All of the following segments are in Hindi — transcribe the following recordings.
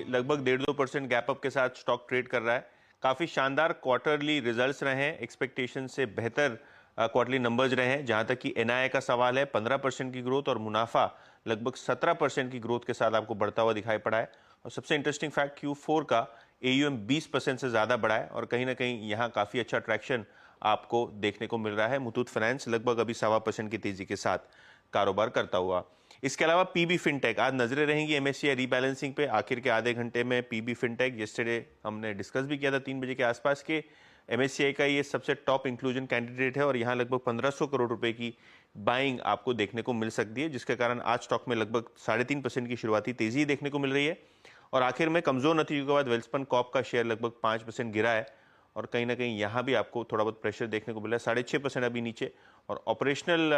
लगभग 1.5-2% गैप अप के साथ स्टॉक ट्रेड कर रहा है। काफी शानदार क्वार्टरली रिजल्ट्स रहे हैं, एक्सपेक्टेशन से बेहतर क्वार्टरली नंबर्स रहे हैं। जहां तक कि एनआईए का सवाल है, 15% की ग्रोथ और मुनाफा लगभग 17% की ग्रोथ के साथ आपको बढ़ता हुआ दिखाई पड़ा है। और सबसे इंटरेस्टिंग फैक्ट, Q4 का AUM 20% से ज्यादा बढ़ा है और कहीं ना कहीं यहाँ काफी अच्छा ट्रैक्शन आपको देखने को मिल रहा है। मुथूट फाइनेंस लगभग अभी 1.25% की तेजी के साथ कारोबार करता हुआ। इसके अलावा पीबी फिनटेक, आज नजरें रहेंगी MSCI रीबैलेंसिंग पे। आखिर के आधे घंटे में पीबी फिनटेक, यस्टरडे हमने डिस्कस भी किया था 3 बजे के आसपास के, MSCI का ये सबसे टॉप इंक्लूजन कैंडिडेट है और यहाँ लगभग 1500 करोड़ रुपए की बाइंग आपको देखने को मिल सकती है, जिसके कारण आज स्टॉक में लगभग 3.5% की शुरुआती तेजी देखने को मिल रही है। और आखिर में कमजोर नतीजों के बाद वेल्सपन कॉर्प का शेयर लगभग 5% गिरा है और कहीं ना कहीं यहाँ भी आपको थोड़ा बहुत प्रेशर देखने को मिला है, 6.5% अभी नीचे। और ऑपरेशनल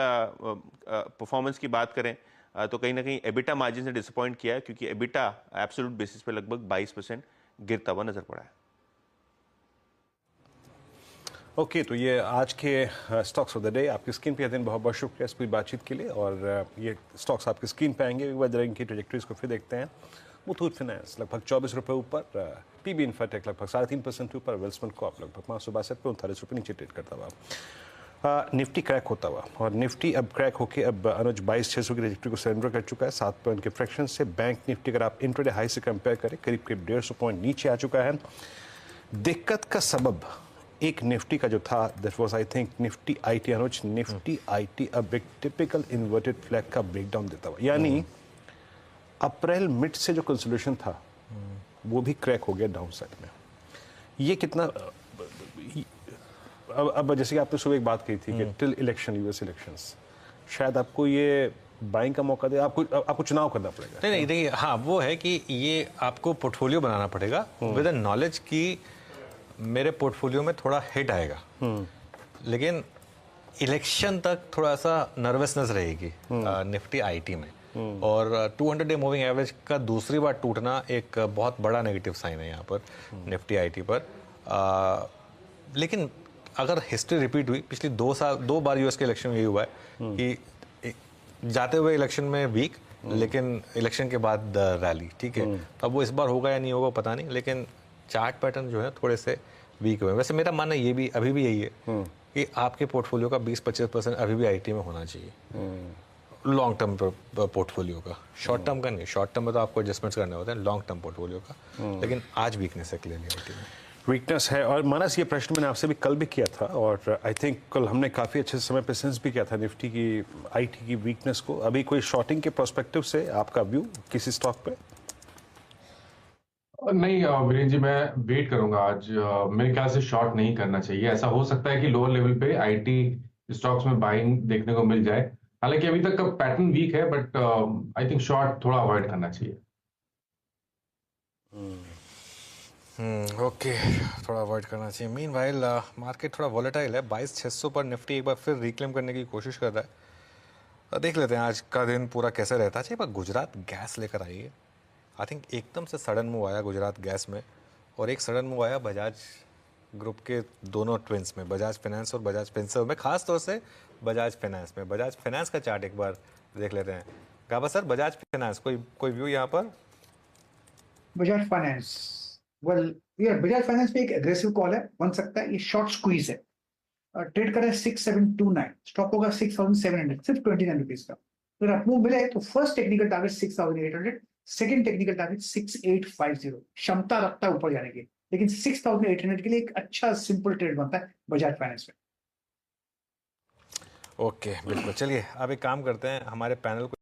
परफॉर्मेंस की बात करें तो कहीं ना कहीं एबिटा मार्जिन से डिसअपॉइंट किया है, क्योंकि एबिटा एब्सोल्यूट बेसिस पे लगभग 22% गिरता हुआ नजर पड़ा है। ओके, तो ये आज के स्टॉक्स ऑफ द डे। आपकी स्क्रीन पे दिन बहुत बहुत शुक्रिया इस पूरी बातचीत के लिए। और ये स्टॉक्स आपकी स्क्रीन पे आएंगे, एक बार जरा इनकी ट्रेजेक्टरीज को फिर देखते हैं। मुथूट फाइनेंस लगभग 24 रुपये ऊपर, पीबी इन्फाटेक लगभग 3.5% ऊपर, वेल्सपन कॉर्प लगभग 562 पे 39 रुपये नीचे ट्रेड करता हुआ। निफ्टी क्रैक होता हुआ, और निफ्टी अब क्रैक होकर अब अनुज 22,600 की ट्रेजेक्टरी को सरेंडर कर चुका है 7 पॉइंट के फ्रैक्शन से। बैंक निफ्टी अगर आप इंट्राडे हाई से कंपेयर करें करीब 150 पॉइंट नीचे आ चुका है। दिक्कत का सबब एक निफ्टी का जो था, that was I think Nifty IT. Anuj, Nifty IT अब एक टिपिकल इन्वर्टेड फ्लैग का ब्रेकडाउन देता हुआ, यानी अप्रैल मिड से जो कंसोलिडेशन था वो भी क्रैक हो गया डाउन साइड में। ये कितना अब जैसे कि आपने सुबह एक बात कही थी कि टिल इलेक्शन, यूएस इलेक्शंस, शायद आपको ये बाइंग का मौका दे, आपको चुनाव करना पड़ेगा। नहीं देखिए, हाँ वो है कि ये आपको पोर्टफोलियो बनाना पड़ेगा विद द नॉलेज कि मेरे पोर्टफोलियो में थोड़ा हिट आएगा, लेकिन इलेक्शन तक थोड़ा सा नर्वसनेस रहेगी निफ्टी आईटी में। और 200 डे मूविंग एवरेज का दूसरी बार टूटना एक बहुत बड़ा नेगेटिव साइन है यहाँ पर निफ्टी आईटी पर। लेकिन अगर हिस्ट्री रिपीट हुई, पिछली 2 बार यूएस के इलेक्शन में यही हुआ है कि जाते हुए इलेक्शन में वीक, लेकिन इलेक्शन के बाद रैली, ठीक है। अब वो इस बार होगा या नहीं होगा पता नहीं, लेकिन चार्ट पैटर्न जो है थोड़े से वीक हुए। वैसे मेरा मानना ये भी अभी भी यही है कि आपके पोर्टफोलियो का 20-25% अभी भी आईटी में होना चाहिए, लॉन्ग टर्म पोर्टफोलियो का, शॉर्ट टर्म का नहीं। शॉर्ट टर्म में तो आपको एडजस्टमेंट्स करने होते हैं, लॉन्ग टर्म पोर्टफोलियो का। लेकिन आज वीकनेस है क्लियरली आईटी में, वीकनेस है। और मानस, ये प्रश्न मैंने आपसे भी कल भी किया था और आई थिंक कल हमने काफ़ी अच्छे समय पे सेंस भी किया था निफ्टी की आईटी की वीकनेस को। अभी कोई शॉर्टिंग के पर्सपेक्टिव से आपका व्यू किसी स्टॉक पे? नहीं वीरेंद्र जी, मैं वेट करूंगा आज। मेरे ख्याल से शॉर्ट नहीं करना चाहिए। ऐसा हो सकता है कि लोअर लेवल पे आईटी स्टॉक्स में बाइंग देखने को मिल जाए, हालांकि अभी तक का पैटर्न वीक है, बट आई थिंक शॉर्ट थोड़ा अवॉइड करना चाहिए। ओके, थोड़ा अवॉइड करना चाहिए। मीनवाइल मार्केट थोड़ा वॉलेटाइल है, 22,600 पर निफ्टी एक बार फिर रिक्लेम करने की कोशिश कर रहा है। देख लेते हैं आज का दिन पूरा कैसे रहता है। पर गुजरात गैस लेकर आई है, आई थिंक एकदम से सडन मूव आया गुजरात गैस में, और एक सडन मूव आया बजाज ग्रुप के दोनों ट्विंस में, बजाज फाइनेंस और बजाज फिनसर्व में, खास तौर से बजाज फाइनेंस में। बजाज फाइनेंस का चार्ट एक बार देख लेते हैं। गाबा सर, बजाज फाइनेंस कोई व्यू यहाँ पर? बजाज फाइनेंस, वेल यार बजाज फाइनेंस पे एक एग्रेसिव कॉल है, बन सकता है ये शॉर्ट स्क्वीज है। ट्रेड कर रहा है 6729, स्टॉप होगा 6700, सिर्फ 29 रुपीज का। अगर अप्रूव मिले तो first technical target 6800, second technical target 6850। क्षमता रखता है ऊपर जाने की, लेकिन 6800 के लिए एक अच्छा सिंपल ट्रेड बनता है बजाज फाइनेंस में। ओके, बिल्कुल। चलिए अब एक काम करते हैं, हमारे पैनल को